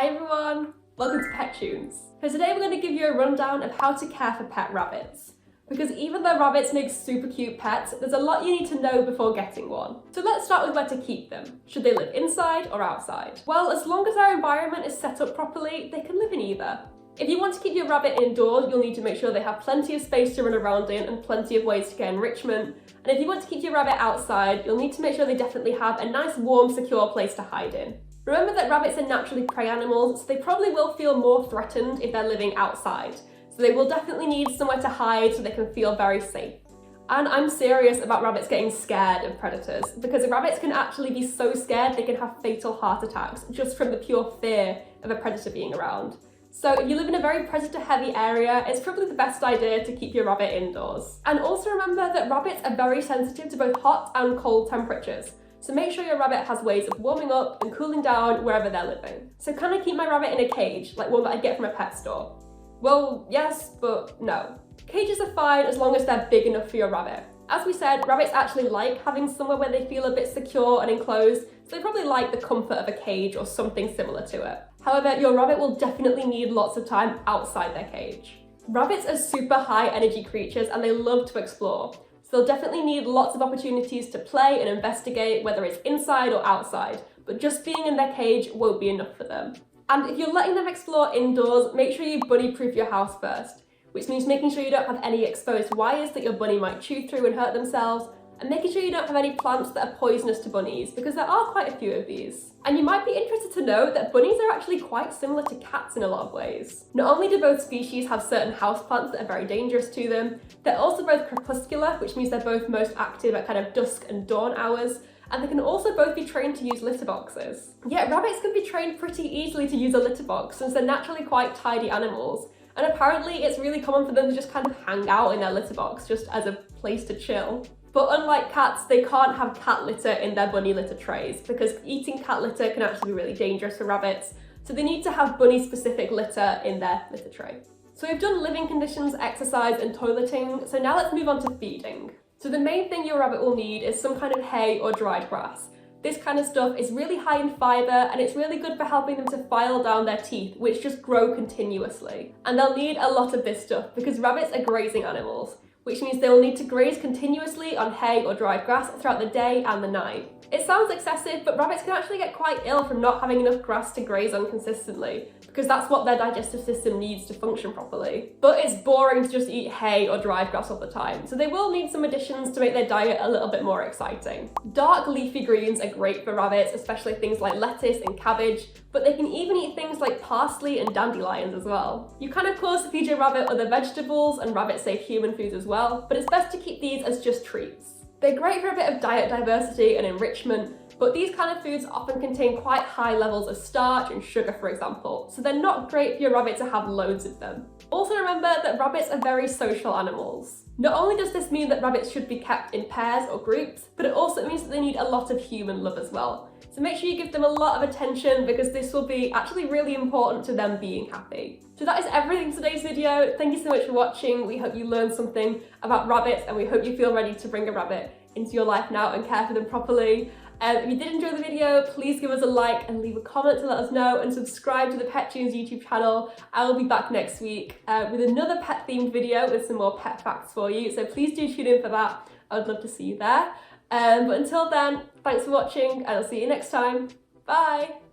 everyone, welcome to Pet Tunes. So today we're going to give you a rundown of how to care for pet rabbits. Because even though rabbits make super cute pets, there's a lot you need to know before getting one. So let's start with where to keep them. Should they live inside or outside? Well, as long as their environment is set up properly, they can live in either. If you want to keep your rabbit indoors, you'll need to make sure they have plenty of space to run around in and plenty of ways to get enrichment. And if you want to keep your rabbit outside, you'll need to make sure they definitely have a nice, warm, secure place to hide in. Remember that rabbits are naturally prey animals, so they probably will feel more threatened if they're living outside. So they will definitely need somewhere to hide so they can feel very safe. And I'm serious about rabbits getting scared of predators, because rabbits can actually be so scared they can have fatal heart attacks just from the pure fear of a predator being around. So if you live in a very predator-heavy area, it's probably the best idea to keep your rabbit indoors. And also remember that rabbits are very sensitive to both hot and cold temperatures. So make sure your rabbit has ways of warming up and cooling down wherever they're living. So can I keep my rabbit in a cage, like one that I'd get from a pet store? Well, yes, but no. Cages are fine as long as they're big enough for your rabbit. As we said, rabbits actually like having somewhere where they feel a bit secure and enclosed, so they probably like the comfort of a cage or something similar to it. However, your rabbit will definitely need lots of time outside their cage. Rabbits are super high energy creatures and they love to explore. So they'll definitely need lots of opportunities to play and investigate, whether it's inside or outside, but just being in their cage won't be enough for them. And if you're letting them explore indoors, make sure you bunny-proof your house first, which means making sure you don't have any exposed wires that your bunny might chew through and hurt themselves, and making sure you don't have any plants that are poisonous to bunnies, because there are quite a few of these. And you might be interested to know that bunnies are actually quite similar to cats in a lot of ways. Not only do both species have certain houseplants that are very dangerous to them, they're also both crepuscular, which means they're both most active at kind of dusk and dawn hours, and they can also both be trained to use litter boxes. Yeah, rabbits can be trained pretty easily to use a litter box since they're naturally quite tidy animals, and apparently it's really common for them to just kind of hang out in their litter box just as a place to chill. But unlike cats, they can't have cat litter in their bunny litter trays because eating cat litter can actually be really dangerous for rabbits, so they need to have bunny-specific litter in their litter tray. So we've done living conditions, exercise, and toileting, so now let's move on to feeding. So the main thing your rabbit will need is some kind of hay or dried grass. This kind of stuff is really high in fibre and it's really good for helping them to file down their teeth, which just grow continuously. And they'll need a lot of this stuff because rabbits are grazing animals, which means they will need to graze continuously on hay or dried grass throughout the day and the night. It sounds excessive, but rabbits can actually get quite ill from not having enough grass to graze on consistently, because that's what their digestive system needs to function properly. But it's boring to just eat hay or dried grass all the time, so they will need some additions to make their diet a little bit more exciting. Dark leafy greens are great for rabbits, especially things like lettuce and cabbage, but they can even eat things like parsley and dandelions as well. You can of course feed your rabbit other vegetables and rabbit-safe human foods as well, but it's best to keep these as just treats. They're great for a bit of diet diversity and enrichment, but these kind of foods often contain quite high levels of starch and sugar, for example, so they're not great for your rabbit to have loads of them. Also remember that rabbits are very social animals. Not only does this mean that rabbits should be kept in pairs or groups, but it also means that they need a lot of human love as well. So make sure you give them a lot of attention because this will be actually really important to them being happy. So that is everything for today's video. Thank you so much for watching. We hope you learned something about rabbits and we hope you feel ready to bring a rabbit into your life now and care for them properly. If you did enjoy the video, please give us a like and leave a comment to let us know, and subscribe to the Pet Tunes YouTube channel. I will be back next week with another pet themed video with some more pet facts for you, so please do tune in for that. I would love to see you there. But until then, thanks for watching and I'll see you next time. Bye!